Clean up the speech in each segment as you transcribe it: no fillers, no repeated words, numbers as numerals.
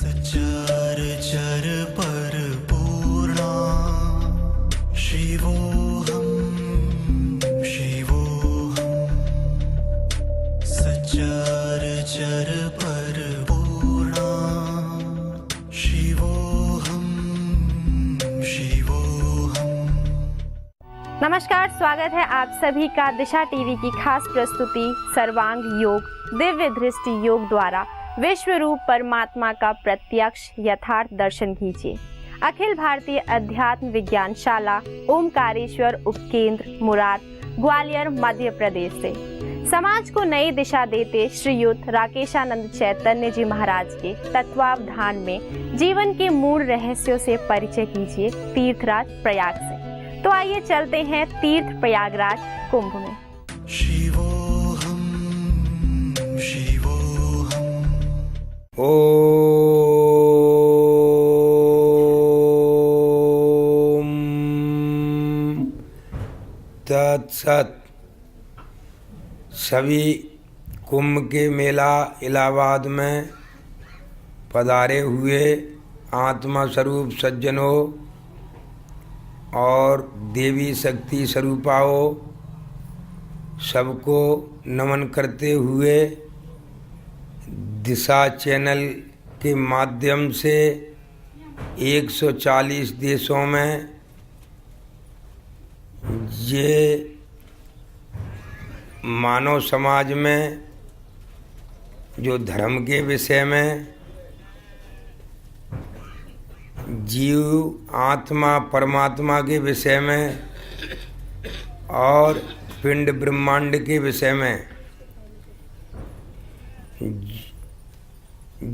सचराचर परपूर्णा शिवोऽहं शिवोऽहं सचराचर परपूर्णा शिवोऽहं शिवोऽहं। नमस्कार, स्वागत है आप सभी का दिशा टीवी की खास प्रस्तुति सर्वांग योग दिव्य दृष्टि योग द्वारा विश्व रूप परमात्मा का प्रत्यक्ष यथार्थ दर्शन कीजिए। अखिल भारतीय अध्यात्म विज्ञान शाला ओमकारेश्वर उपकेंद्र मुरार ग्वालियर मध्य प्रदेश से समाज को नई दिशा देते श्रीयुत राकेशानंद चैतन्य जी महाराज के तत्वावधान में जीवन के मूल रहस्यों से परिचय कीजिए तीर्थराज प्रयाग से। तो आइए चलते हैं तीर्थ प्रयागराज कुंभ में। शिवोऽहं शिवोऽहं। ओम तत्सत। सभी कुंभ के मेला इलाहाबाद में पधारे हुए आत्मा स्वरूप सज्जनों और देवी शक्ति स्वरूपाओं सबको नमन करते हुए दिशा चैनल के माध्यम से 140 देशों में ये मानव समाज में जो धर्म के विषय में जीव आत्मा परमात्मा के विषय में और पिंड ब्रह्मांड के विषय में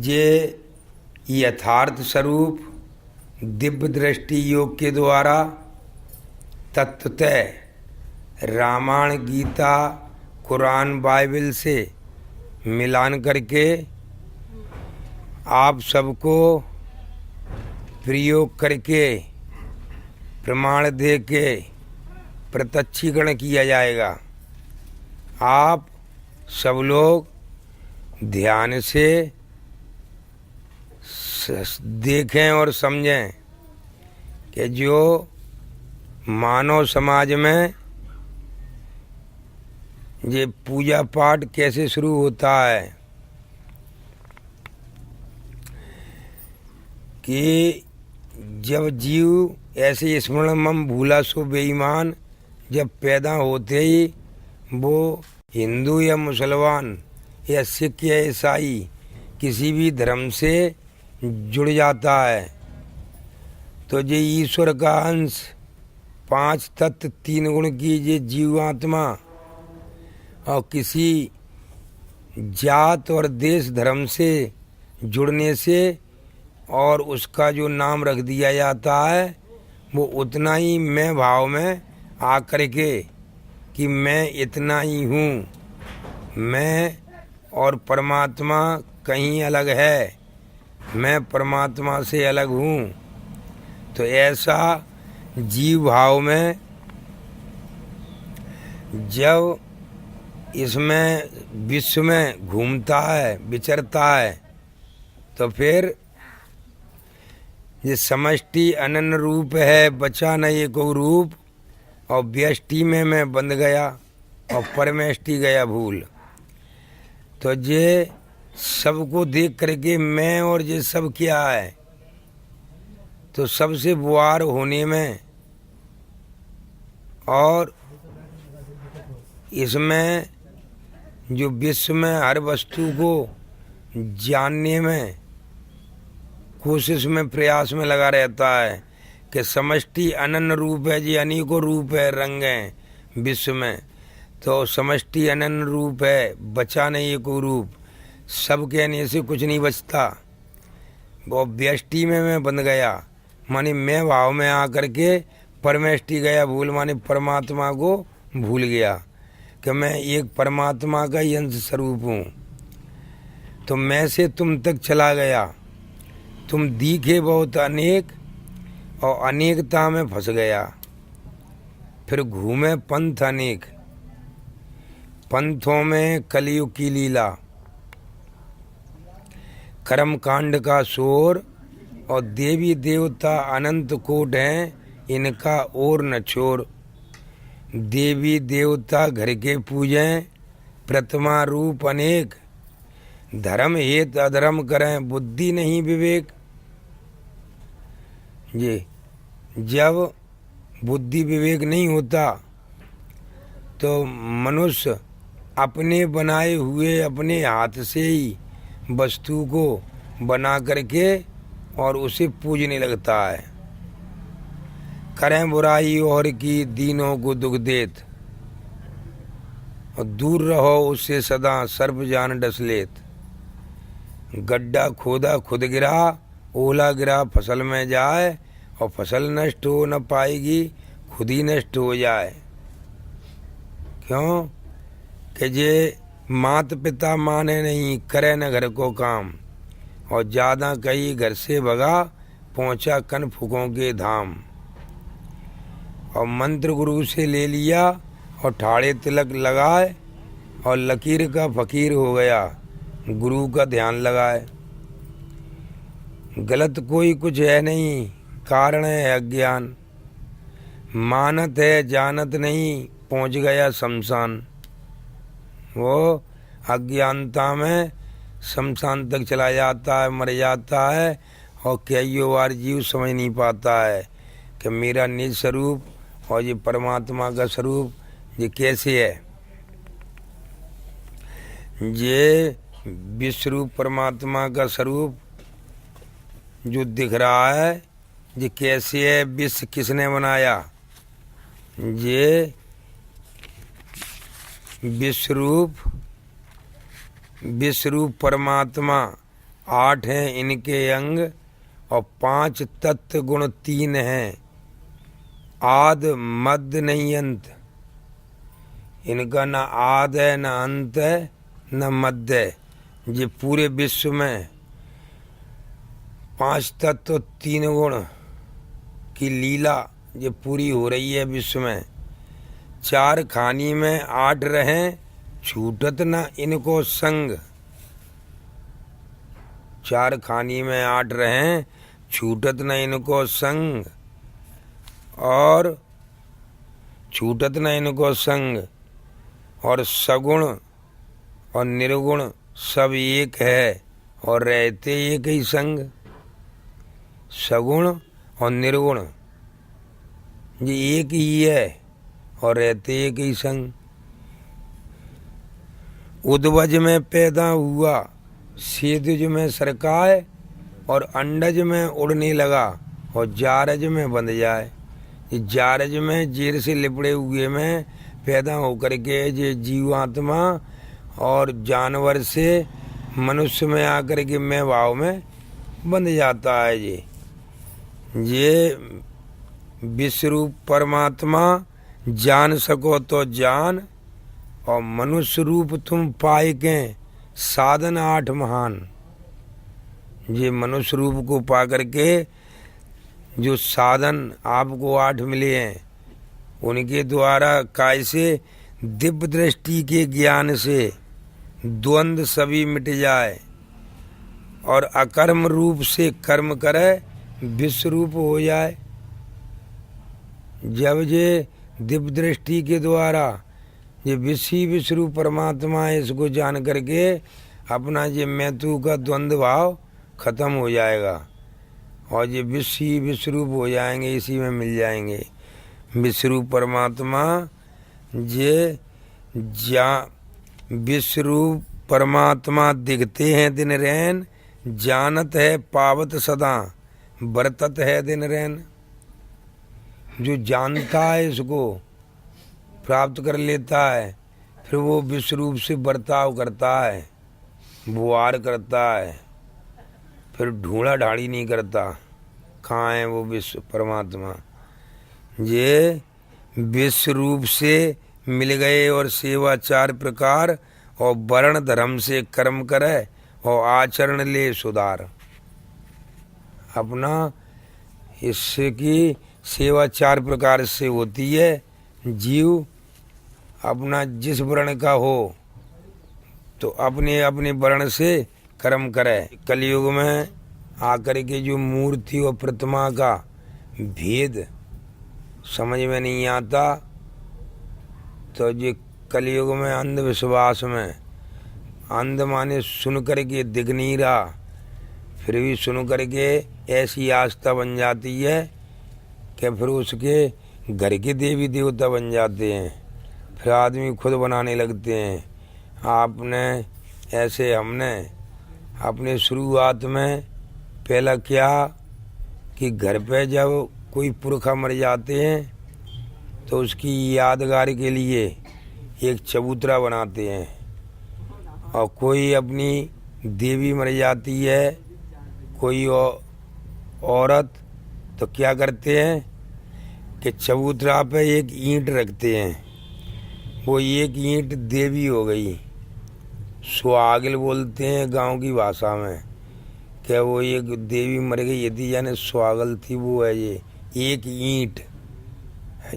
ये यथार्थ स्वरूप दिव्य दृष्टि योग के द्वारा तत्वतः रामायण गीता कुरान बाइबल से मिलान करके आप सबको प्रयोग करके प्रमाण दे के प्रत्यक्षीकरण किया जाएगा। आप सब लोग ध्यान से देखें और समझें कि जो मानव समाज में ये पूजा पाठ कैसे शुरू होता है कि जब जीव ऐसे स्मरण मम भूला सो बेईमान जब पैदा होते ही वो हिंदू या मुसलमान या सिख या ईसाई किसी भी धर्म से जुड़ जाता है तो ये ईश्वर का अंश 5 तत्व 3 गुण की ये जीवात्मा और किसी जात और देश धर्म से जुड़ने से और उसका जो नाम रख दिया जाता है वो उतना ही मैं भाव में आकर के कि मैं इतना ही हूँ, मैं और परमात्मा कहीं अलग है, मैं परमात्मा से अलग हूँ। तो ऐसा जीव भाव में जब इसमें विश्व में घूमता है विचरता है तो फिर ये समष्टि अनन्य रूप है बचा न ये को रूप और व्यष्टि में मैं बंध गया और परमेष्टि गया भूल। तो ये सबको देख करके मैं और ये सब क्या है तो सबसे बुआर होने में और इसमें जो विश्व में हर वस्तु को जानने में कोशिश में प्रयास में लगा रहता है कि समष्टि अनन्य रूप है जी, अनेकों रूप है रंग हैं विश्व में तो समष्टि अनन्य रूप है बचा नहीं एको रूप, सब कहने से कुछ नहीं बचता। वो व्यष्टि में मैं बंध गया माने मैं भाव में आकर के परमेष्टि गया भूल माने परमात्मा को भूल गया कि मैं एक परमात्मा का ही अंश स्वरूप हूँ। तो मैं से तुम तक चला गया, तुम दिखे बहुत अनेक और अनेकता में फंस गया। फिर घूमे पंथ अनेक, पंथों में कलयुग की लीला, कर्म कांड का शोर, और देवी देवता अनंत कोट हैं, इनका और न छोर। देवी देवता घर के पूजें, प्रतिमा रूप अनेक, धर्म हेत अधर्म करें, बुद्धि नहीं विवेक। ये जब बुद्धि विवेक नहीं होता तो मनुष्य अपने बनाए हुए अपने हाथ से ही वस्तु को बना करके और उसे पूजने लगता है। करें बुराई और की, दीनों को दुख देत, और दूर रहो उससे सदा, सर्प जान डस लेत। गड्ढा खोदा खुद गिरा, ओला गिरा फसल में जाए, और फसल नष्ट हो न पाएगी, खुद ही नष्ट हो जाए। क्यों कि जे मात पिता माने नहीं, करे न घर को काम, और ज्यादा कई घर से भगा, पहुंचा कन फुकों के धाम। और मंत्र गुरु से ले लिया, और ठाड़े तिलक लगाए, और लकीर का फकीर हो गया, गुरु का ध्यान लगाए। गलत कोई कुछ है नहीं, कारण है अज्ञान, मानत है जानत नहीं, पहुंच गया शमशान। वो अज्ञानता में शमशान तक चला जाता है, मर जाता है, और कई बार जीव समझ नहीं पाता है कि मेरा निज स्वरूप और ये परमात्मा का स्वरूप ये कैसे है। ये विश्वरूप परमात्मा का स्वरूप जो दिख रहा है, ये कैसे है, विश्व किसने बनाया। ये विश्वरूप परमात्मा 8 हैं इनके अंग, और 5 तत्व गुण 3 हैं, आद मध्य नहीं अंत। इनका न आद है, न अंत है, न मध्य है। ये पूरे विश्व में 5 तत्व 3 गुण की लीला ये पूरी हो रही है विश्व में। 4 खानी में 8 रहें, छूटत न इनको संग। 4 खानी में 8 रहें, छूटत न इनको संग, और छूटत न इनको संग। और सगुण और निर्गुण सब एक है, और रहते एक ही संग। सगुण और निर्गुण ये एक ही है, और रहते एक ही संग। उद्वज में पैदा हुआ, सेदुज में सरकाए, और अंडज में उड़ने लगा, और जारज में बंध जाए। ये जारज में जेर से लिपड़े हुए में पैदा होकर के ये जीवात्मा और जानवर से मनुष्य में आकर के मैं भाव में बंध जाता है। ये विश्वरूप परमात्मा जान सको तो जान, और मनुष्य रूप तुम पाए के साधन 8 महान। ये मनुष्य रूप को पा करके जो साधन आपको 8 मिले हैं, उनके द्वारा कैसे दिव्य दृष्टि के ज्ञान से द्वंद्व सभी मिट जाए, और अकर्म रूप से कर्म करे, विश्व रूप हो जाए। जब ये दिव्य दृष्टि के द्वारा ये विश्वरूप परमात्मा है, इसको जान करके अपना ये मैं तू का द्वंद्व भाव खत्म हो जाएगा, और ये विश्वरूप हो जाएंगे, इसी में मिल जाएंगे। विश्वरूप परमात्मा ये विश्वरूप परमात्मा दिखते हैं दिन रैन, जानत है पावत सदा, बरतत है दिन रैन। जो जानता है इसको प्राप्त कर लेता है, फिर वो विश्वरूप से बर्ताव करता है, बुआर करता है, फिर ढूंढा ढाड़ी नहीं करता। कहाँ है वो विश्व परमात्मा। ये विश्व रूप से मिल गए, और सेवा 4 प्रकार, और वर्ण धर्म से कर्म करे, और आचरण ले सुधार। अपना इसकी सेवा 4 प्रकार से होती है। जीव अपना जिस वर्ण का हो तो अपने अपने वर्ण से कर्म करे। कलयुग में आकर के जो मूर्ति और प्रतिमा का भेद समझ में नहीं आता, तो ये कलयुग में अंधविश्वास में, अंध माने सुन करके दिख नहीं रहा, फिर भी सुन करके ऐसी आस्था बन जाती है कि फिर उसके घर के देवी देवता बन जाते हैं, फिर आदमी खुद बनाने लगते हैं। आपने ऐसे हमने अपने शुरुआत में पहला क्या कि घर पे जब कोई पुरखा मर जाते हैं तो उसकी यादगार के लिए एक चबूतरा बनाते हैं, और कोई अपनी देवी मर जाती है, कोई औरत, तो क्या करते हैं कि चबूतरा पे एक ईंट रखते हैं। वो एक ईंट देवी हो गई, सुहागिल बोलते हैं गांव की भाषा में, क्या वो एक देवी मर गई यदि यानी सुहागल थी, वो है ये एक ईंट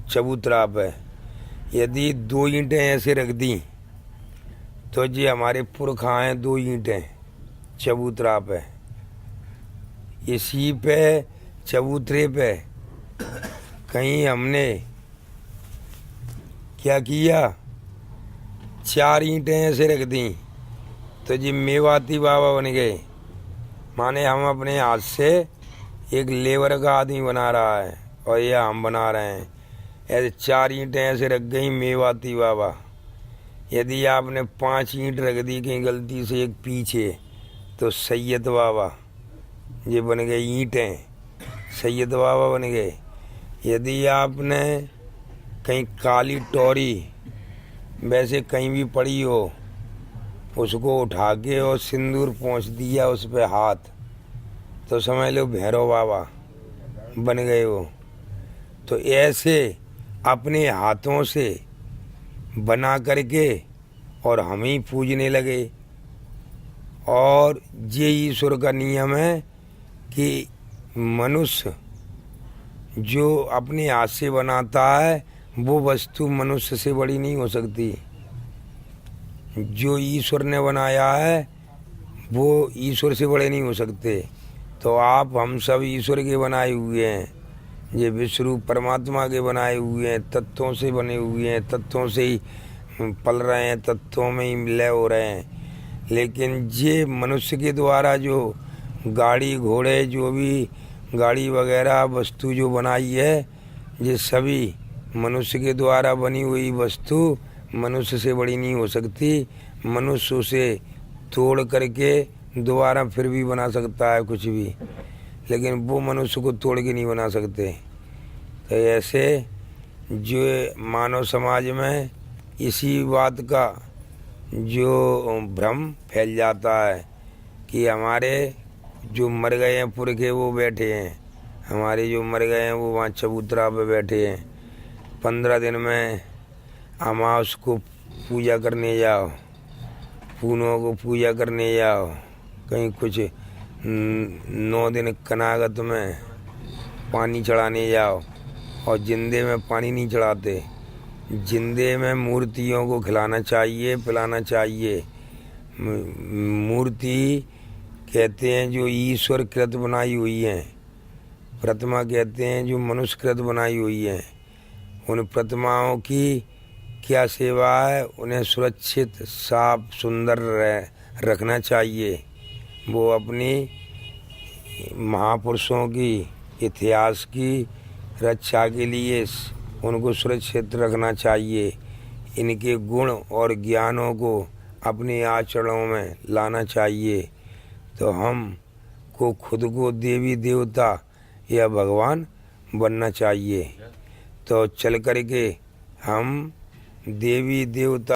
चबूतरा पे। यदि 2 ईंटें ऐसे रख दी तो जी हमारे पुरखा हैं 2 ईंटें चबूतरा पे। इसी पे चबूतरे पे कहीं हमने क्या किया, 4 ईंटें ऐसे रख दी तो जी मेवाती बाबा बन गए। माने हम अपने हाथ से एक लेबर का आदमी बना रहा है और ये हम बना रहे हैं। ऐसे 4 ईंटें ऐसे रख गई मेवाती बाबा। यदि आपने 5 ईंट रख दी कहीं गलती से एक पीछे तो सैयद बाबा, ये बन गए ईंटें, सैयद बाबा बन गए। यदि आपने कहीं काली टोरी वैसे कहीं भी पड़ी हो, उसको उठा के और सिंदूर पोंछ दिया उस पे हाथ, तो समझ लो भैरव बाबा बन गए वो। तो ऐसे अपने हाथों से बना करके और हम ही पूजने लगे। और ये ईश्वर का नियम है कि मनुष्य जो अपने हाथ से बनाता है वो वस्तु मनुष्य से बड़ी नहीं हो सकती। जो ईश्वर ने बनाया है वो ईश्वर से बड़े नहीं हो सकते। तो आप हम सब ईश्वर के बनाए हुए हैं, ये विश्व रूप परमात्मा के बनाए हुए हैं, तत्वों से बने हुए हैं, तत्वों से ही पल रहे हैं, तत्वों में ही लय हो रहे हैं। लेकिन ये मनुष्य के द्वारा जो गाड़ी घोड़े जो भी गाड़ी वगैरह वस्तु जो बनाई है, ये सभी मनुष्य के द्वारा बनी हुई वस्तु मनुष्य से बड़ी नहीं हो सकती। मनुष्य उसे तोड़ करके दोबारा फिर भी बना सकता है कुछ भी, लेकिन वो मनुष्य को तोड़ के नहीं बना सकते। तो ऐसे जो मानव समाज में इसी बात का जो भ्रम फैल जाता है कि हमारे जो मर गए हैं पुरखे वो बैठे हैं, हमारे जो मर गए हैं वो वहाँ चबूतरा पे बैठे हैं। 15 दिन में अमावस को पूजा करने जाओ, पूनों को पूजा करने जाओ, कहीं कुछ 9 दिन कनागत में पानी चढ़ाने जाओ, और जिंदे में पानी नहीं चढ़ाते। जिंदे में मूर्तियों को खिलाना चाहिए, पिलाना चाहिए। मूर्ति कहते हैं जो ईश्वर कृत बनाई हुई है, प्रतिमा कहते हैं जो मनुष्य कृत बनाई हुई है। उन प्रतिमाओं की क्या सेवा है, उन्हें सुरक्षित साफ सुंदर रखना चाहिए। वो अपनी महापुरुषों की इतिहास की रक्षा के लिए उनको सुरक्षित रखना चाहिए। इनके गुण और ज्ञानों को अपने आचरणों में लाना चाहिए। तो हम को खुद को देवी देवता या भगवान बनना चाहिए। तो चल करके हम देवी देवता